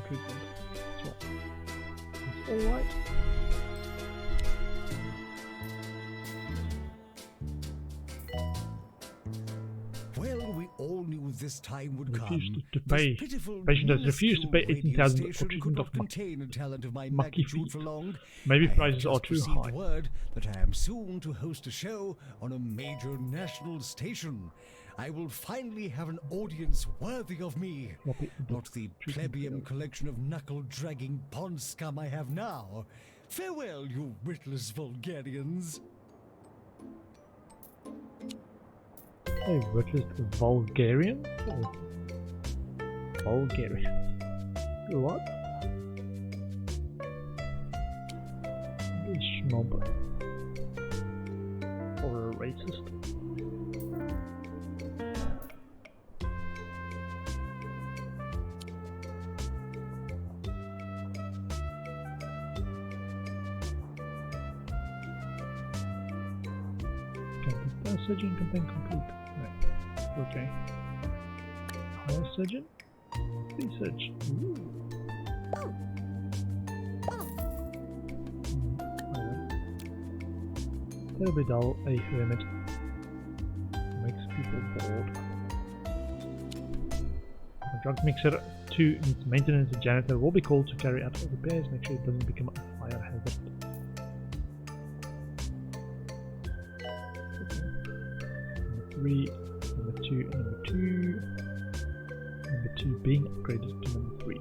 treatment. So it's alright. Well, we all knew this time would Refused come. to pay. This pitiful, Patient has refused to pay minuscule 18,000 radio for station treatment could of not contain a talent of my mucky magnitude feet. for long. Maybe I have prices are just too received high. word that I am soon to host a show on a major national station. I will finally have an audience worthy of me. Not the plebeian collection of knuckle-dragging pond scum I have now. Farewell, you witless vulgarians. Hey, what is the Bulgarian? Oh. Bulgarian. What? A snob. Or a racist. Okay, surgeon campaign complete. Right. Okay. Hire surgeon? Research. Ooh. Terribly dull, a hermit. Makes people bored. A drug mixer 2 needs maintenance. A janitor will be called to carry out all repairs. Make sure it doesn't become a fire hazard. Number 3, number 2, number 2. Number 2 being upgraded to number 3.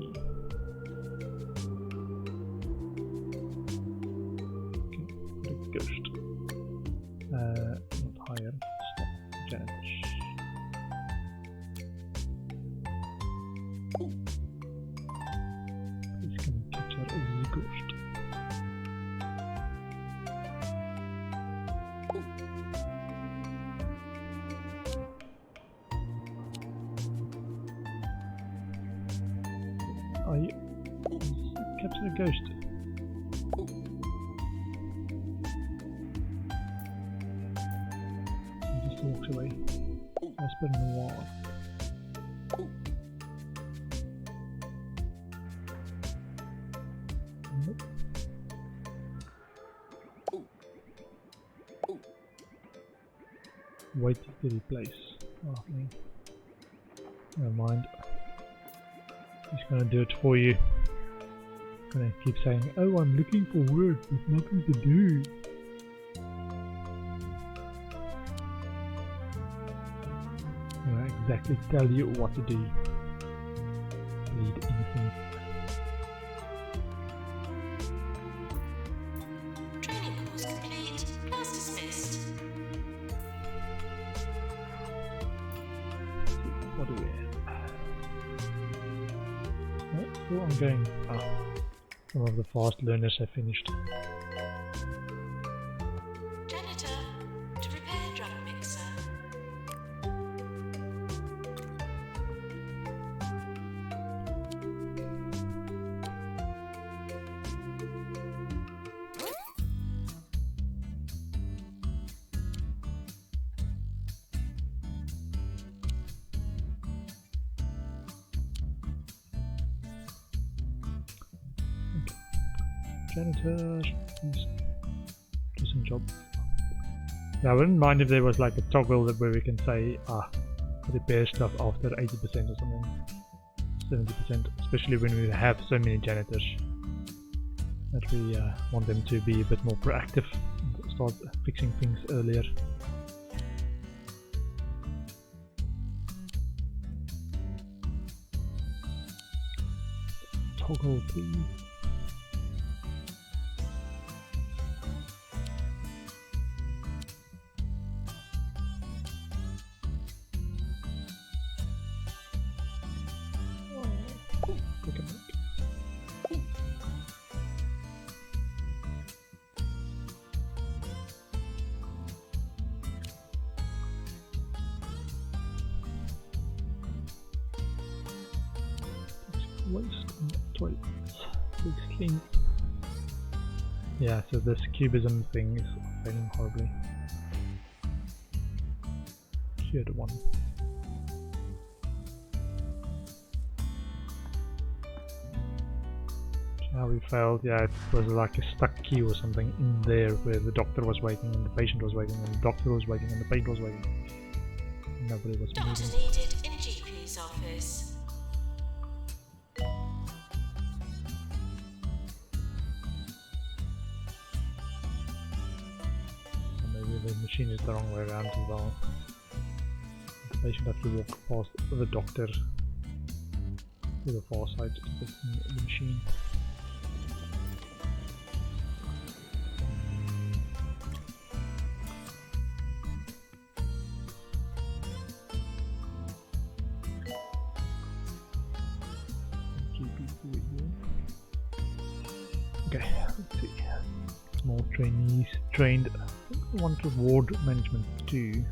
Okay, the ghost. Not higher. Stop. Janitor. Please come capture the ghost. Are you capture a ghost? He just walks away. Esper Noir. Nope. Wait to replace. Oh, man. Never mind. He's gonna do it for you. Gonna keep saying, "Oh, I'm looking for work with nothing to do." Gonna exactly tell you what to do. Bleed anything. Training course complete. Class dismissed. What do we have? Oh, still ongoing. Some of the fast learners have finished. Janitor, to repair drug mixer. Janitor, please do some job. Yeah, I wouldn't mind if there was like a toggle where we can say, repair stuff after 80% or something. 70%, especially when we have so many janitors. That we want them to be a bit more proactive and start fixing things earlier. Toggle, please. Waste and toilets. Looks clean. Yeah, so this cubism thing is failing horribly. Cured one. How we failed, yeah, it was like a stuck key or something in there where the doctor was waiting and the patient was waiting and the doctor was waiting and the patient was waiting. Nobody was Doctor moving. needed in GP's office. And maybe the machine is the wrong way around as well. The patient had to walk past the doctor to the far side to the machine. Okay, let's see. More trainees trained. I think we wanted ward management too.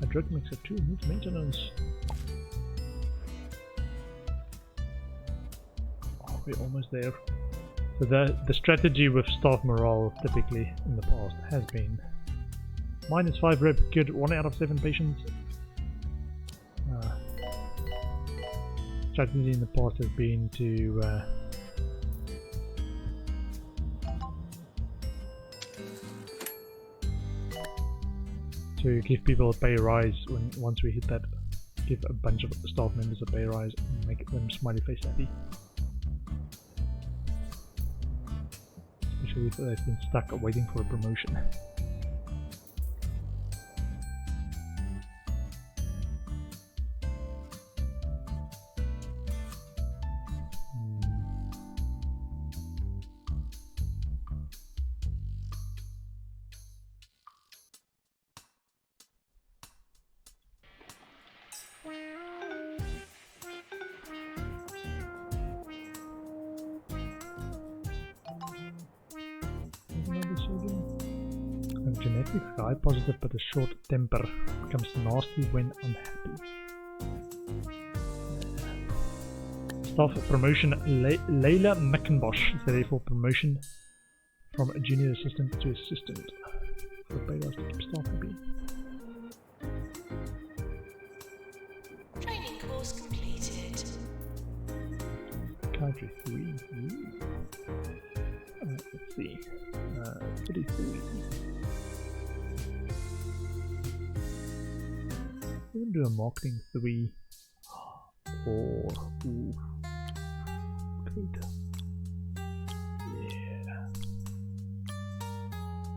A drug mixer too needs maintenance. Oh, we're almost there. So the strategy with staff morale typically in the past has been -5 rep, cured 1 out of 7 patients. Strategy in the past has been to give people a pay rise once we hit that, give a bunch of staff members a pay rise and make them smiley face happy. Especially if they've been stuck waiting for a promotion. Genetics guy, positive but a short temper, becomes nasty when unhappy. Staff promotion, Layla McIntosh is ready for promotion from a junior assistant to assistant. For the pay rise to keep staff happy. Training course completed. Country 3. Let's see. 33. We can do a marketing 3 or ooh. Great.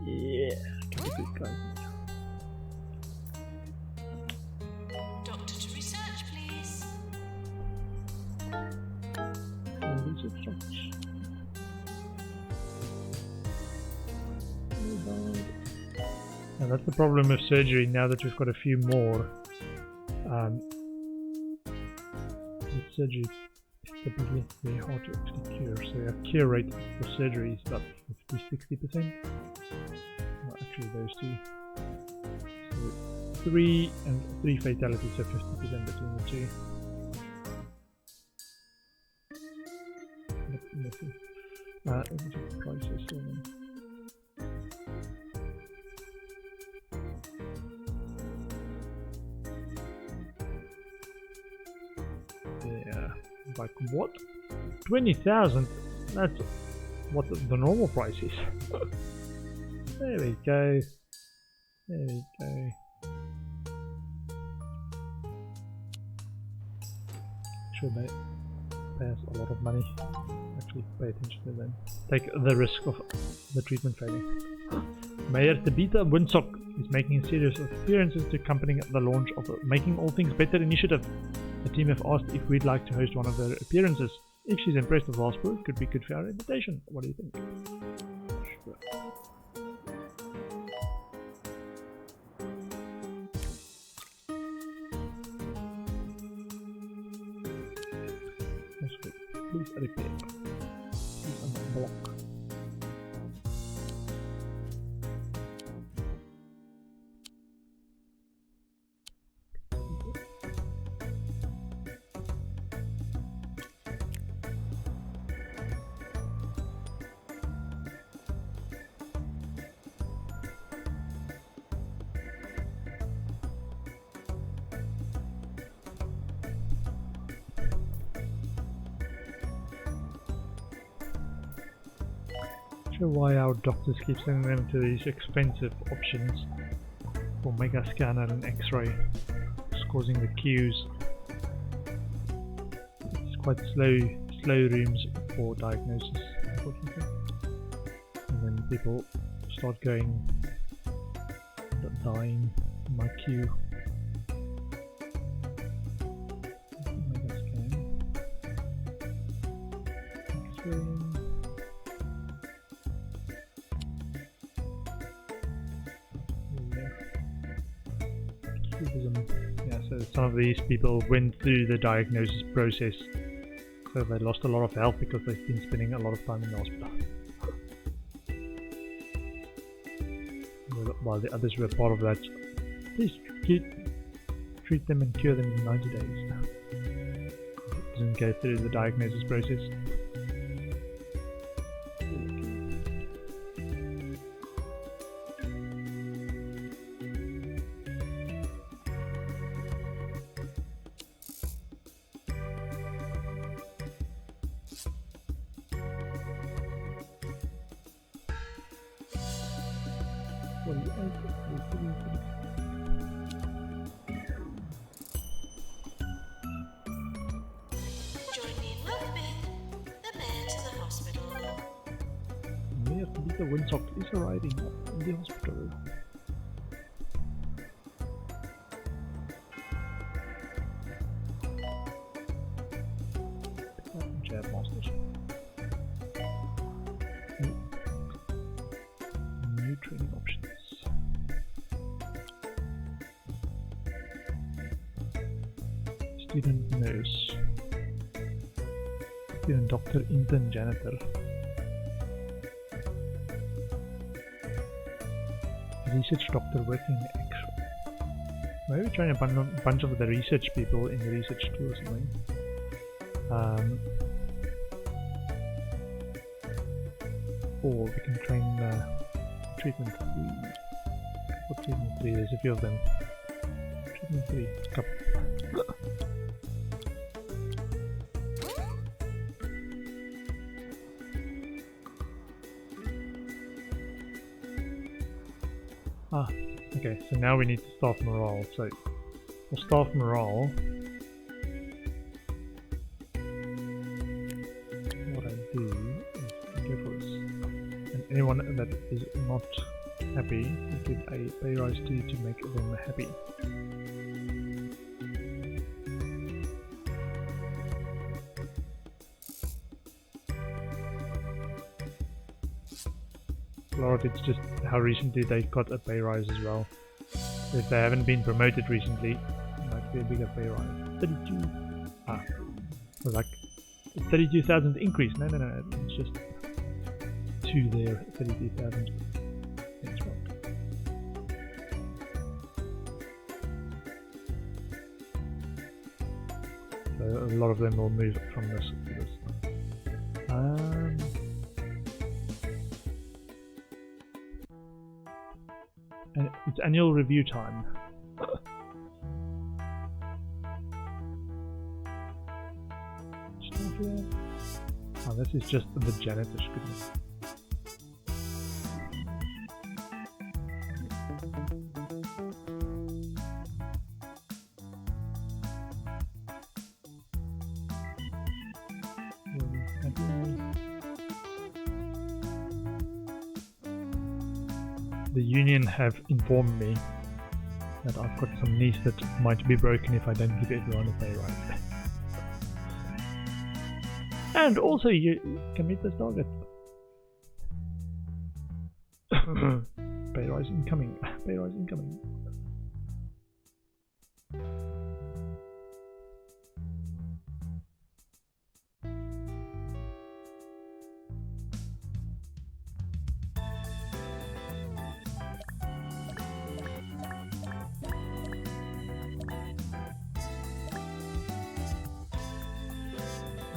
Yeah. Get a good guy. Doctor to research, please. Research jobs. Now that's the problem with surgery now that we've got a few more. With surgery is typically very hard to actually cure, so our cure rate for surgery is about 50-60%. Well, actually those two. So 3 fatalities, so 50% between the two. Nothing. Let me just prices on them. Like what? 20,000? That's what the normal price is. There we go. There we go. Should they pay us a lot of money? Actually pay attention to them. Take the risk of the treatment failing. Mayor Tabitha Winsock is making a series of appearances to accompany the launch of the Making All Things Better initiative. The team have asked if we'd like to host one of their appearances. If she's impressed with last work, could be good for our invitation. What do you think? Sure. That's good. Please repair. Please unblock. sure why our doctors keep sending them to these expensive options for mega scanner and X-ray. It's causing the queues. It's quite slow rooms for diagnosis, unfortunately. And then people start dying in my queue. Mega scan. X-ray. Yeah, so some of these people went through the diagnosis process, so they lost a lot of health because they've been spending a lot of time in the hospital. While the others were part of that, please treat them and cure them in 90 days. Didn't go through the diagnosis process. Join me in Lopebeth, the bear to the hospital. Mayor Lisa Winsock is arriving in the hospital. Jab masters. New training options. Student nurse. Student doctor, intern, janitor. Research doctor working in X-ray. Maybe trying a bunch of the research people in the research too or something. Or we can train treatment 3. What treatment 3? There's a few of them. Treatment 3. Couple. Okay, so now we need staff morale. So, for staff morale, what I do is go for this. And anyone that is not happy, I give a pay rise to make them happy. A lot of it's just how recently they got a pay rise as well. So if they haven't been promoted recently, it might be a bigger pay rise. 32. It was like 32,000 increase. No, it's just to their 32,000. That's right. So a lot of them will move from this to this. And it's annual review time. Oh, this is just the janitor's goodness. The union have informed me that I've got some knees that might be broken if I don't give everyone a pay rise. And also you can meet this target. Pay rise incoming. Pay rise incoming.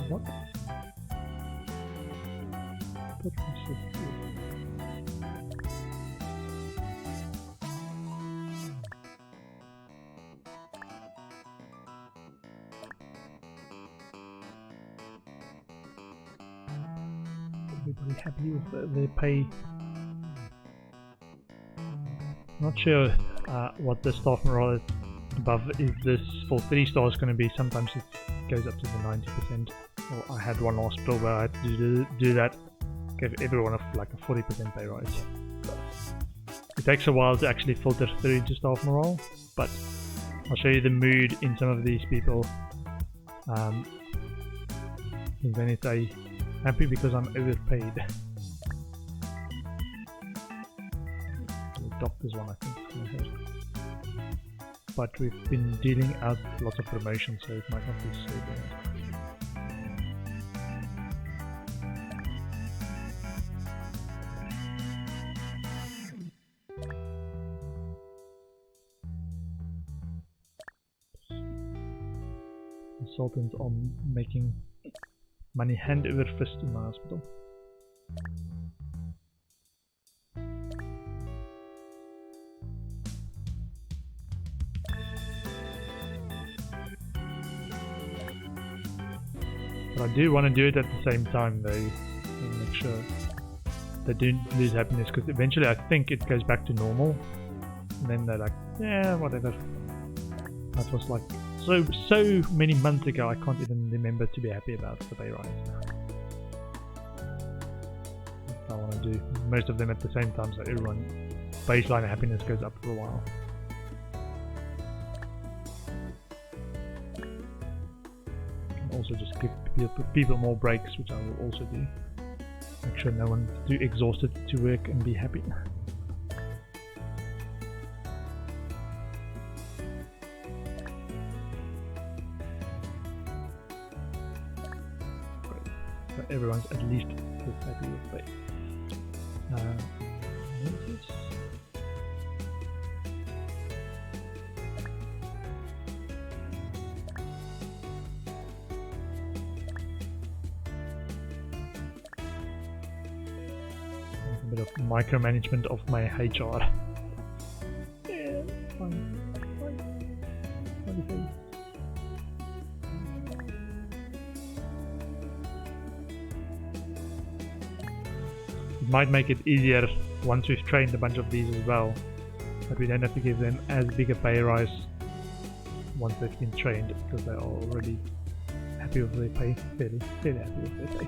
What? everybody happy with their pay. Not sure what the staff morale is above. Is this for 3 stars going to be? Sometimes it goes up to the 90%. Well, I had one hospital where I had to do that. Gave everyone like a 40% pay rise. It takes a while to actually filter through into staff morale, but I'll show you the mood in some of these people. And then it's a happy because I'm overpaid. The doctor's one, I think. But we've been dealing out lots of promotions, so it might not be so bad. Consultants are making money hand over fist in my hospital. But I do want to do it at the same time though, and make sure they don't lose happiness, because eventually I think it goes back to normal, and then they're like, yeah, whatever. That was like so many months ago, I can't even remember to be happy about the pay rise. I want to do most of them at the same time, so everyone baseline happiness goes up for a while. Can also just give people more breaks, which I will also do. Make sure no one's too exhausted to work and be happy. Everyone's at least happy with pay. A bit of micromanagement of my HR. Yeah, fine. It might make it easier once we've trained a bunch of these as well, but we don't have to give them as big a pay rise once they've been trained, because they are already happy with their pay, fairly happy with their pay.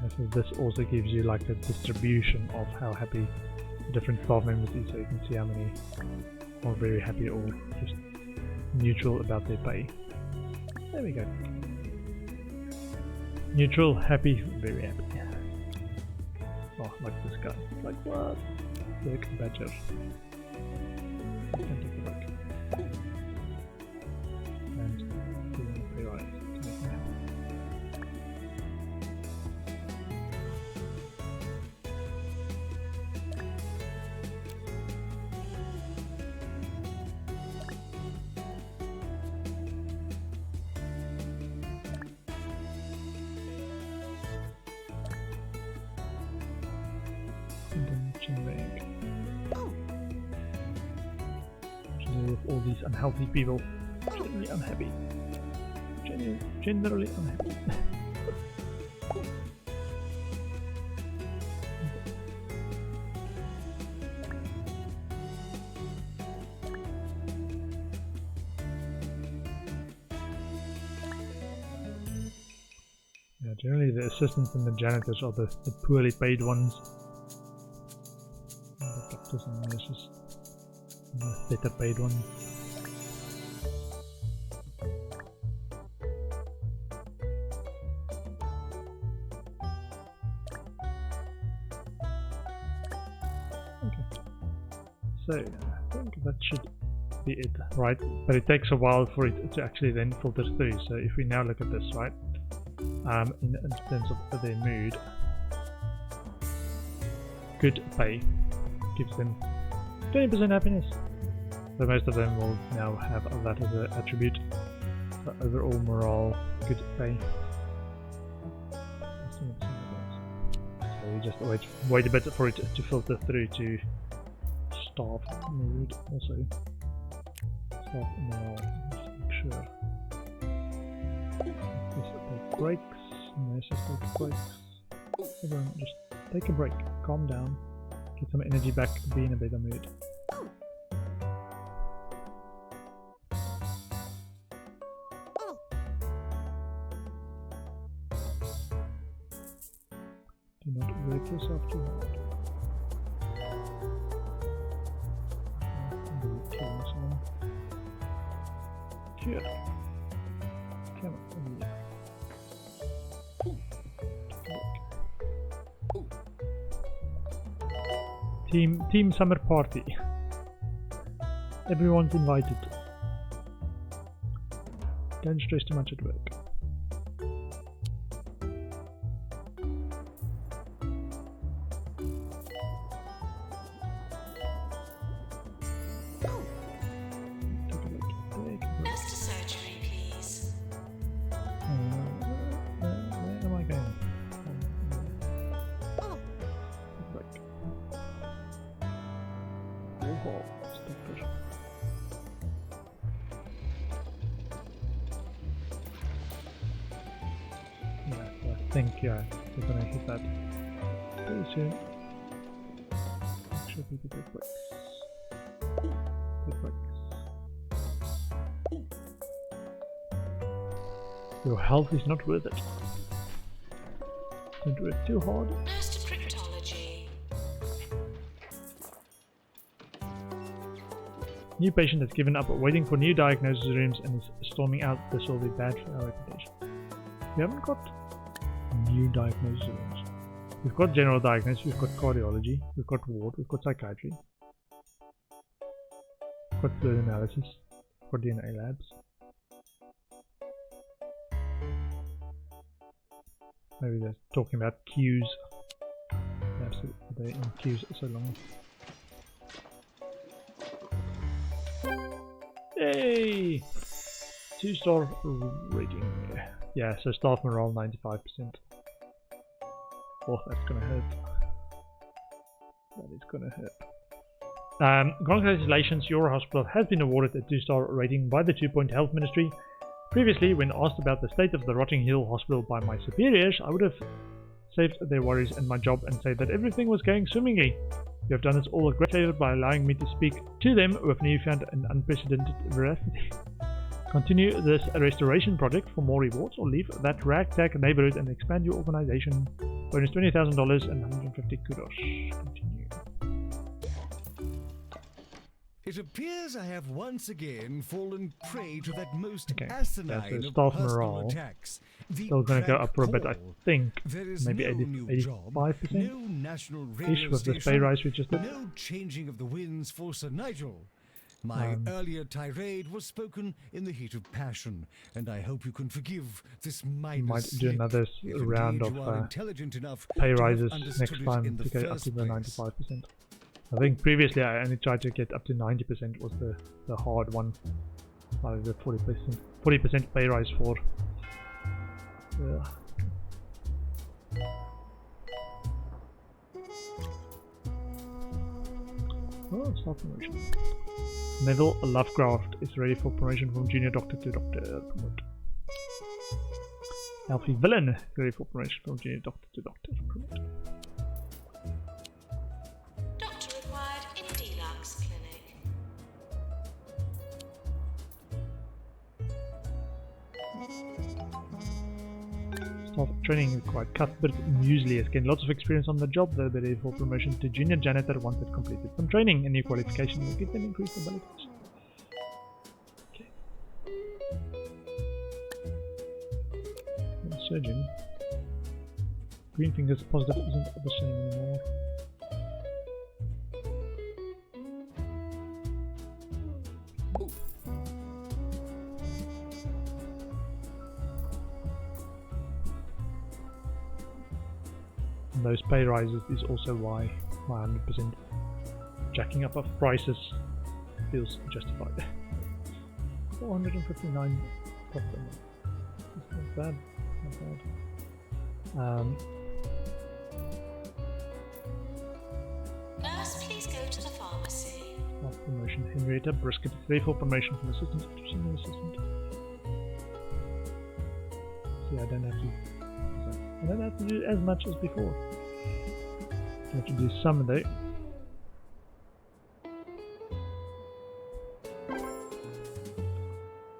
And so this also gives you like a distribution of how happy different staff members is, so you can see how many are very happy or just neutral about their pay. There we go. Neutral, happy, very happy. Oh, like this guy. Like what? Dirk Badger. And take a look. And pay rise to make him happy. With all these unhealthy people, generally unhappy, generally unhappy. Yeah, generally the assistants and the janitors are the poorly paid ones. The doctors and nurses. The better paid one. Okay. So I think that should be it, right? But it takes a while for it to actually then filter through. So if we now look at this, right? In terms of their mood, good pay gives them 20% happiness. So most of them will now have that as an attribute. So overall morale, good pay. So we just wait a bit for it to filter through to staff mood also. So Staff morale. Just make sure. This take breaks. Nurses take breaks. Everyone just take a break. Calm down. Get some energy back to be in a better mood. Do not work yourself too hard. Killing someone. Here. Come on, over here. Team summer party. Everyone's invited. Don't stress too much at work. Nurse to surgery, please. Where am I going? Break. Oh, stopper. Yeah, I think we're gonna hit that pretty soon. Make sure people take breaks. Take breaks. Your health is not worth it. Don't work too hard. Nurse to cryptology. New patient has given up waiting for new diagnosis rooms and is storming out. This will be bad for our reputation. We haven't got new diagnosis rooms. We've got general diagnosis, we've got cardiology, we've got ward, we've got psychiatry. We've got fluid analysis, we've got DNA labs. Maybe they're talking about queues. Perhaps they're in queues so long. Yay! 2-star rating. Yeah, so staff morale 95%. Oh, that's gonna hurt. That is gonna hurt. Congratulations, your hospital has been awarded a 2-star rating by the 2 Point Health Ministry. Previously, when asked about the state of the Rotting Hill Hospital by my superiors, I would have saved their worries and my job and said that everything was going swimmingly. You have done us all a great favor by allowing me to speak to them with newfound and unprecedented veracity. Continue this restoration project for more rewards or leave that ragtag neighborhood and expand your organization. Bonus $20,000 and 150 kudos. Continue. It appears I have once again fallen prey to that most Okay, asinine that's the of staff personal morale. attacks. The Still going to go crank up for a bit, I call. think. There is Maybe no 80, new job, 85%? no national Ish radio with this pay station, rise we just did. no changing of the winds for Sir Nigel. My earlier tirade was spoken in the heat of passion, and I hope you can forgive this minor Might do slip, another if round indeed of you are intelligent enough pay to have rises understood next it time in to the get up first to the place. 95%. I think previously I only tried to get up to 90% was the hard one. Like the 40% pay rise for. Oh, start promotion. Neville Lovecraft is ready for promotion from junior doctor to doctor. Promote. Alfie Villain is ready for promotion from junior doctor to doctor. Promote. Doctor required in Deluxe Clinic. Staff training required. Cuthbert Muesli has gained lots of experience on the job. They'll be ready for promotion to junior janitor once they've completed some training. A new qualification will give them increased abilities. Okay. And surgeon. Greenfinger's positive isn't the same anymore. Those pay rises is also why my 100% jacking up of prices feels justified. 459 profit. That's not bad. Not bad. Nurse, please go to the pharmacy. Staff promotion Henrietta Brisket. Very full promotion from assistant to senior assistant. See, I don't have to do as much as before. I have to do some though.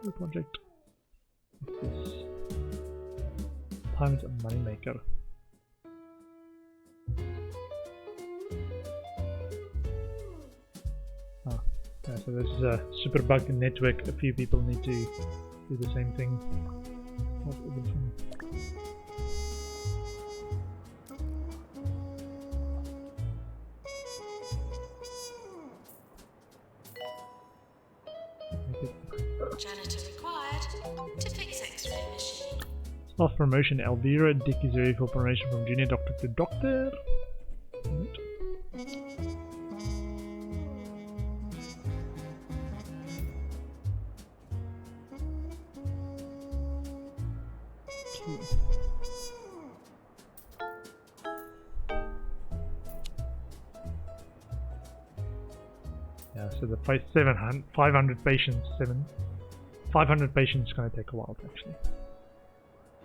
New project. What's this? Time is a moneymaker. Yeah, so this is a superbug network. A few people need to do the same thing. What is this one? Janitor required to fix X-ray machine. Staff promotion. Elvira Dick is ready for promotion from junior doctor to doctor. Yeah, so the 500 patients, 500 patients is going to take a while actually.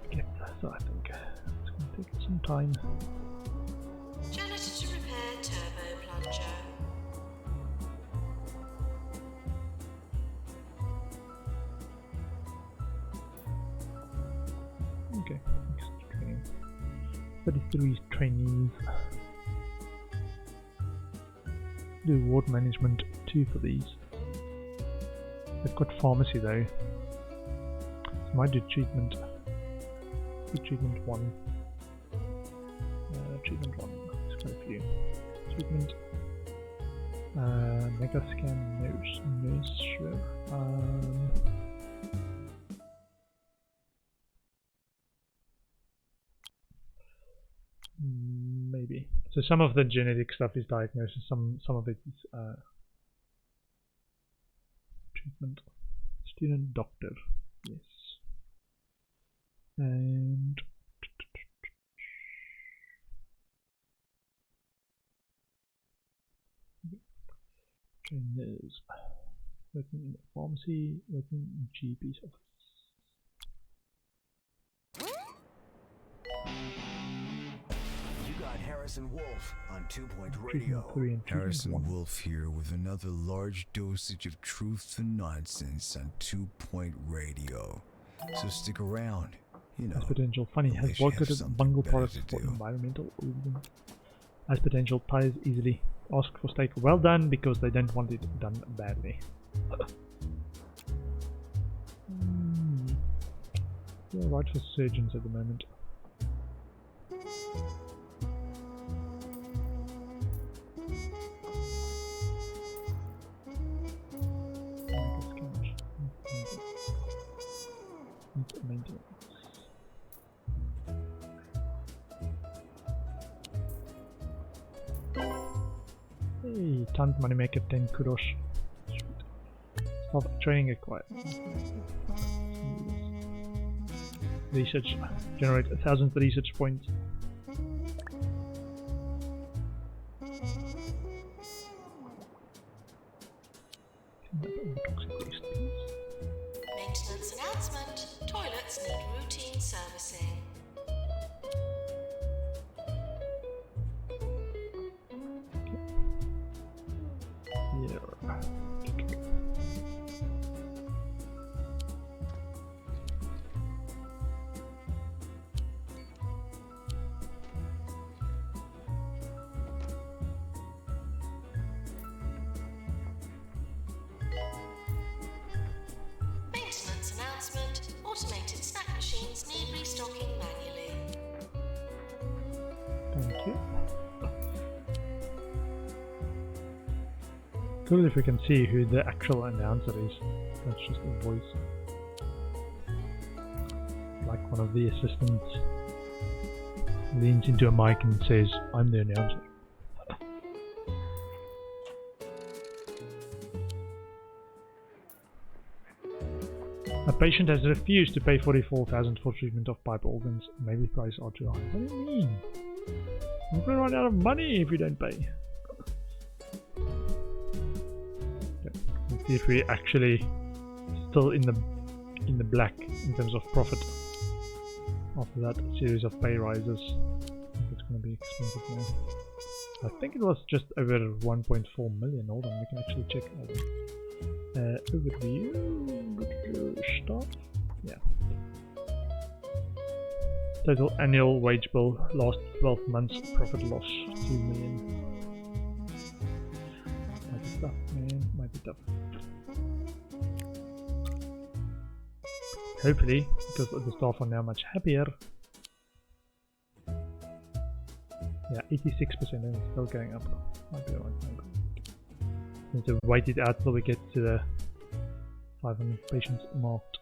Okay, so I think it's going to take some time. Janitor to repair turbo plunger. Okay, next training. 33 trainees. Do ward management 2 for these. They've got pharmacy though. So might do treatment. Do treatment 1. Treatment 1. It's quite a few. Treatment. Mega scan nurse sure. Maybe. So some of the genetic stuff is diagnosis, some of it is treatment. Student doctor, yes. And trainers. Working in the pharmacy, working in GP's office. Harrison Wolf on 2 Point Radio. Harrison Wolf here with another large dosage of truth and nonsense on 2 Point Radio. So stick around. You know, As potential funny has boycotted bungle products for environmental reasons. As potential ties easily ask for steak well done because they don't want it done badly. Yeah, right for surgeons at the moment. Maintenance. Hey, tons moneymaker 10 kudos. Sweet. Staff training acquired. Research. Generate 1,000 research points. Maintenance announcement. Toilets need routine servicing. Maintenance announcement. Automated snack machines need restocking manually. Thank you. Cool if we can see who the actual announcer is. That's just a voice. Like one of the assistants leans into a mic and says, "I'm the announcer." A patient has refused to pay 44,000 for treatment of pipe organs. Maybe prices are too high. What do you mean? You're going to run out of money if you don't pay. Okay. see if we actually still in the black in terms of profit after that series of pay rises. I think it's going to be expensive now. I think it was just over 1.4 million. Hold on, we can actually check. Overview, start. Yeah. Total annual wage bill last 12 months profit loss 2 million. Might be tough, man. Might be tough. Hopefully, because the staff are now much happier. Yeah, 86% and it's still going up. Might be alright. Need to wait it out till we get to the 500 patients marked.